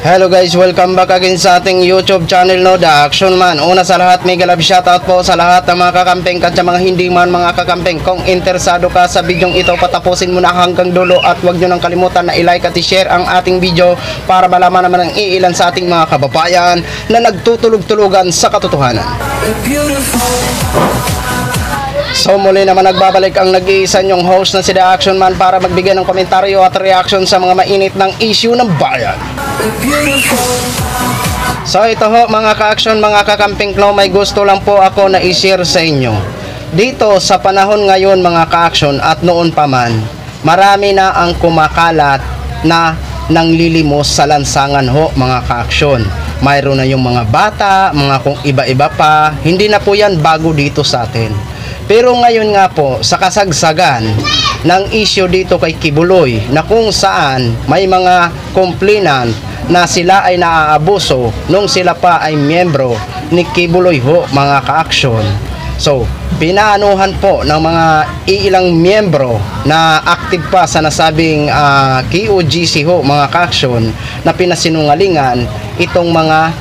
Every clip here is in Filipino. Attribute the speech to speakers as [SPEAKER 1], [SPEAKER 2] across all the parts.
[SPEAKER 1] Hello guys, welcome back again sa ating YouTube channel, no, The Action Man. Una sa lahat, mega love shoutout po sa lahat ng mga kakampeng at sa mga hindi man mga kakampeng. Kung interesado ka sa bidyong ito, patapusin mo na hanggang dulo at huwag nyo nang kalimutan na i-like at i-share ang ating video para malaman naman ang iilan sa ating mga kababayan na nagtutulog-tulugan sa katotohanan. So muli naman nagbabalik ang nag-iisa nyong host na si The Action Man para magbigay ng komentaryo at reaction sa mga mainit ng issue ng bayan. So ito ho mga ka-action, mga kakamping, no, may gusto lang po ako na i-share sa inyo. Dito sa panahon ngayon mga ka-action at noon pa man, marami na ang kumakalat na nanglilimos sa lansangan ho mga ka-action. Mayroon na yung mga bata, mga kung iba-iba pa, hindi na po yan bago dito sa atin. Pero ngayon nga po, sa kasagsagan ng issue dito kay Kibuloy na kung saan may mga complainant na sila ay naaabuso nung sila pa ay miyembro ni Kibuloy ho mga ka-action. So, pinaanuhan po ng mga ilang miyembro na active pa sa nasabing KOGC ho mga ka-action na pinasinungalingan itong mga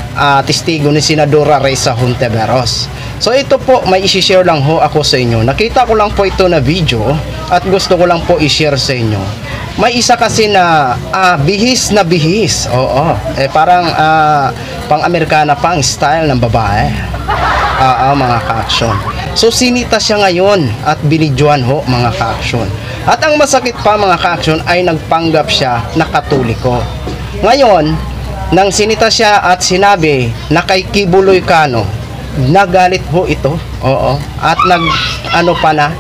[SPEAKER 1] testigo ni Senadora Risa Hontiveros. So ito po, may i-share lang ho ako sa inyo. Nakita ko lang po ito na video at gusto ko lang po i-share sa inyo. May isa kasi na bihis na bihis. Oo, parang pang-Amerikana pa ang style ng babae. Mga ka-action. So sinita siya ngayon at binidyoan ho mga ka-action. At ang masakit pa mga ka-action ay nagpanggap siya na Katoliko. Ngayon, nang sinita siya at sinabi na kay Kibuloy Cano, nagalit ho ito. Oo. At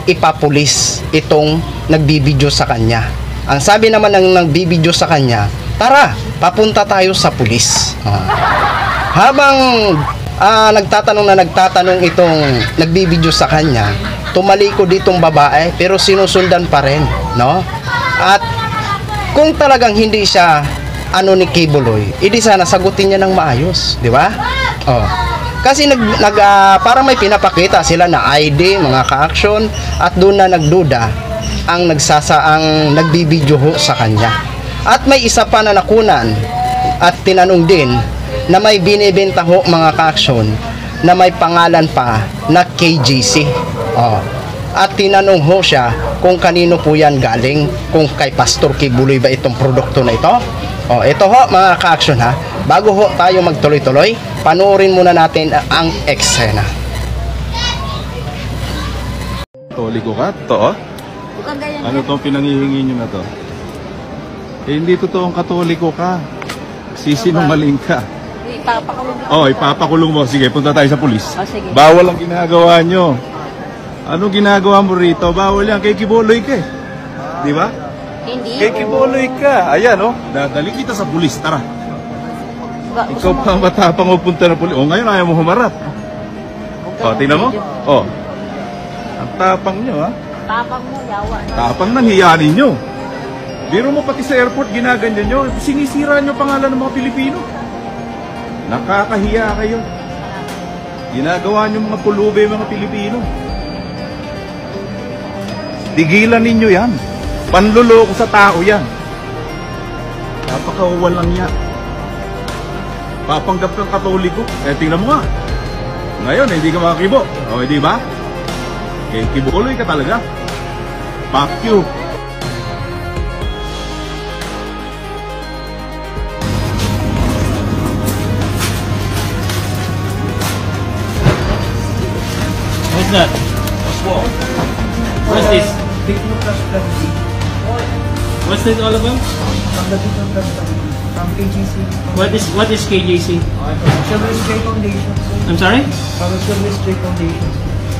[SPEAKER 1] ipapulis itong nagbibidyo sa kanya. Ang sabi naman ng nagbibidyo sa kanya, tara, papunta tayo sa pulis. Habang nagtatanong itong nagbibidyo sa kanya, tumaliko ditong babae pero sinusundan pa rin, no? At kung talagang hindi siya ni Kibuloy, hindi sana sagutin niya ng maayos, di ba? Kasi parang may pinapakita sila na ID mga ka-action at doon na nagduda ang nagbibidyo ho sa kanya. At may isa pa na nakunan at tinanong din na may binibenta ho mga ka-action na may pangalan pa na KJC. At tinanong ho siya kung kanino po yan galing, kung kay Pastor Kibuloy ba itong produkto na ito. Ito ho mga ka-action ha. Bago ho tayo magtuloy-tuloy, panoorin muna natin ang eksena.
[SPEAKER 2] Katoliko ka? To? Ano tong pinanghihingi nyo na to? Hindi totoong Katoliko ka. Sisinungaling ka.
[SPEAKER 3] Ipapakulong mo.
[SPEAKER 2] Ipapakulong mo. Sige, punta tayo sa pulis.
[SPEAKER 3] Sige.
[SPEAKER 2] Bawal ang ginagawa nyo. Ano ginagawa mo rito? Bawal yan. Kay Kibuloy ka eh. Di ba?
[SPEAKER 3] Hindi.
[SPEAKER 2] Kay Kibuloy ka. Ayan dadali kita sa pulis. Tara. Ikaw pa matapang pupunta na pulis. Ngayon ayaw mo humarap. Tingnan mo. Ang tapang nyo ha.
[SPEAKER 3] Tapang mo, yawa.
[SPEAKER 2] Tapang nang hiyanin nyo. Biro mo pati sa airport ginaganyan nyo. Sinisira nyo pangalan ng mga Pilipino. Nakakahiya kayo. Ginagawa nyo mga pulube mga Pilipino. Tigilan ninyo yan. Panluloko sa tao yan. Napakawalang yan. Papanggap ng Katoliko. Tingnan mo nga. Ngayon, hindi ka makakibo. Di ba? Kibuloy ka talaga. Fuck you.
[SPEAKER 4] What's that? What's this? What's this all about?
[SPEAKER 5] From KJC.
[SPEAKER 4] What is KJC?
[SPEAKER 5] Children's J Foundation.
[SPEAKER 4] I'm sorry?
[SPEAKER 5] From Children's J Foundation.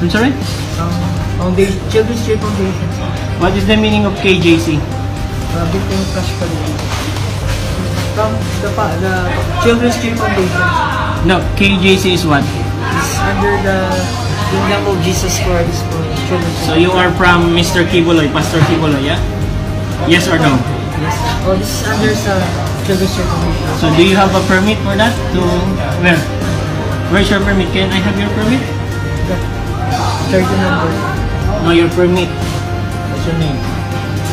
[SPEAKER 4] I'm sorry?
[SPEAKER 5] Children's J Foundation.
[SPEAKER 4] What is the meaning of KJC?
[SPEAKER 5] Victim Crush Foundation. From the Children's J Foundation.
[SPEAKER 4] No, KJC is what?
[SPEAKER 5] It's under the Kingdom of Jesus Christ for Children's.
[SPEAKER 4] So you are from Mr. Kibuloy, Pastor Kibuloy, yeah? Yes or no?
[SPEAKER 5] Yes. This is under Children's J Foundation.
[SPEAKER 4] So do you have a permit for that? To where? Where's your permit? Can I have your permit?
[SPEAKER 5] The 30 number.
[SPEAKER 4] No, your permit. What's your name?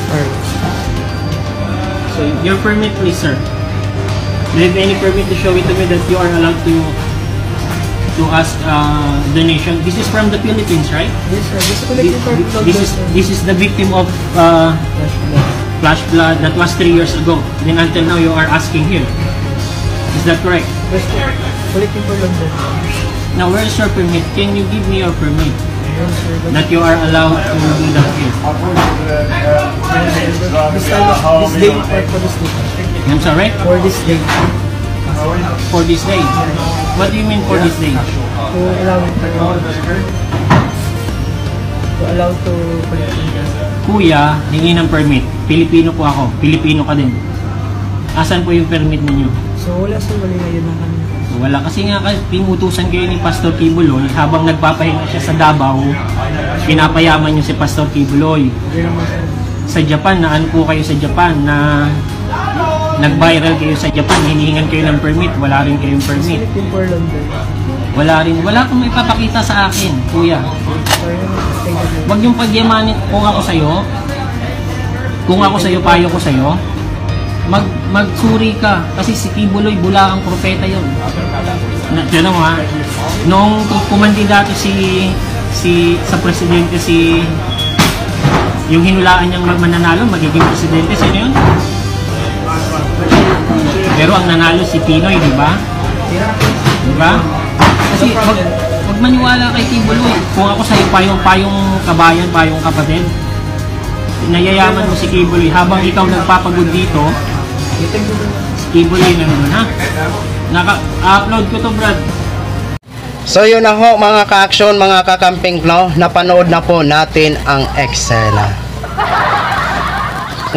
[SPEAKER 5] Alright.
[SPEAKER 4] So your permit please, sir. Do you have any permit to show it to me that you are allowed to ask donation? This is from the Philippines, right?
[SPEAKER 5] Yes, sir. Just collecting for blood.
[SPEAKER 4] This is the victim of flash blood that was 3 years ago. Then until now you are asking here. Is that correct?
[SPEAKER 5] Yes, sir. Collecting for blood.
[SPEAKER 4] Now where is your permit? Can you give me your permit
[SPEAKER 5] Yes, sir.
[SPEAKER 4] that you are allowed to do that here?
[SPEAKER 5] This time, this day, for this day.
[SPEAKER 4] I'm sorry?
[SPEAKER 5] For this day.
[SPEAKER 4] For this day. What do you mean for this day?
[SPEAKER 5] To allow it to allow to collect.
[SPEAKER 4] Kuya, hingi ng permit. Pilipino po ako. Pilipino ka din. Asan po yung permit ninyo?
[SPEAKER 5] So wala sir, wala ngayon ng kanina.
[SPEAKER 4] Wala kasi nga pinutusan kayo ni Pastor Kibuloy habang nagpapahinga siya sa Davao. Pinapayaman niyo si Pastor Kibuloy.
[SPEAKER 5] Hindi naman sir.
[SPEAKER 4] Sa Japan, na ano po kayo sa Japan na nag-viral kayo sa Japan, hinihingan kayo ng permit, wala rin kayong permit.
[SPEAKER 5] Collecting for London.
[SPEAKER 4] Wala kang ipapakita sa akin, kuya.
[SPEAKER 5] Sorry, thank you.
[SPEAKER 4] Huwag yung pagyamanin. Kung ako sa'yo, payo ko sa'yo, magsuri ka. Kasi si Kibuloy, bula ang propeta yun. Tiyan mo ha, nung kumandidato sa presidente yung hinulaan niyang mananalo, magiging presidente, sino yun? Pero ang nanalo si Pinoy, di ba? Di ba? Kasi wag maniwala kay Kibuloy. Kung ako sa'yo, payong kabayan, payong kapatid, nayayaman mo si Kibuloy habang ikaw nagpapagod dito, si Kibuloy nandun ha. Naka-upload ko to, Brad.
[SPEAKER 1] So yun na ho mga ka-action, mga kakamping no, napanood na po natin ang eksena.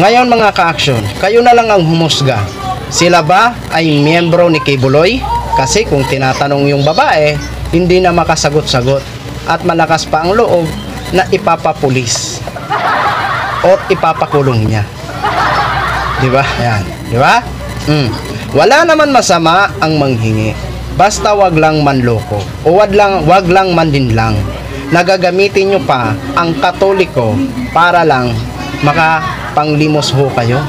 [SPEAKER 1] Ngayon mga ka-action, kayo na lang ang humusga. Sila ba ay miyembro ni Kibuloy? Kasi kung tinatanong yung babae, hindi na makasagot-sagot at malakas pa ang loob na ipapapulis o ipapakulong niya. Di ba? Ayan. Di ba? Wala naman masama ang manghingi. Basta wag lang manloko o wag lang mandinlang. Nagagamitin nyo pa ang Katoliko para lang makapanglimos ho kayo.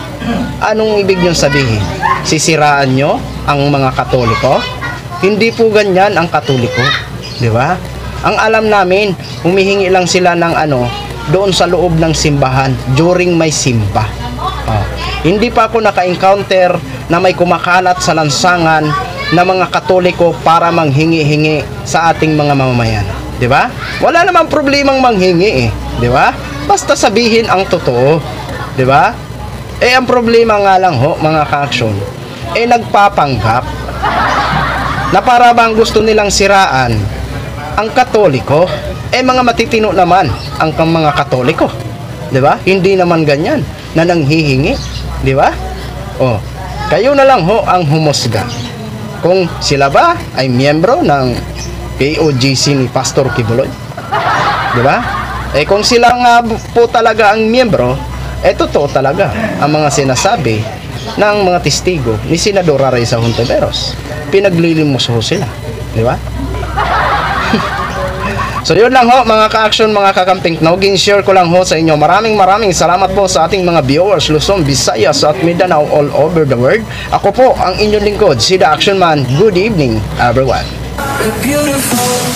[SPEAKER 1] Anong ibig nyo sabihin? Sisiraan nyo ang mga Katoliko? Hindi po ganyan ang Katoliko, di ba? Ang alam namin, humihingi lang sila ng doon sa loob ng simbahan during may simba. Hindi pa ako naka-encounter na may kumakalat sa lansangan na mga Katoliko para manghingi-hingi sa ating mga mamamayan, di ba? Wala namang problemang manghingi di ba? Basta sabihin ang totoo, di ba? Ang problema nga lang ho, mga ka-action, nagpapanggap na para bang gusto nilang siraan ang Katoliko. Mga matitino naman ang mga Katoliko, di ba? Hindi naman ganyan na nanghihingi, di ba? Kayo na lang ho ang humusga kung sila ba ay miyembro ng KOJC ni Pastor Kibuloy, di ba? Kung sila nga po talaga ang miyembro, totoo talaga ang mga sinasabi ng mga testigo ni Senadora Risa Hontiveros. Pinaglilimos ho sila, di ba? So yun lang ho mga ka-action, mga kakamping no, gin-share ko lang ho sa inyo. Maraming salamat po sa ating mga viewers Luzon, Visayas at Mindanao all over the world. Ako po ang inyong lingkod, si The Action Man. Good evening everyone.
[SPEAKER 6] Beautiful.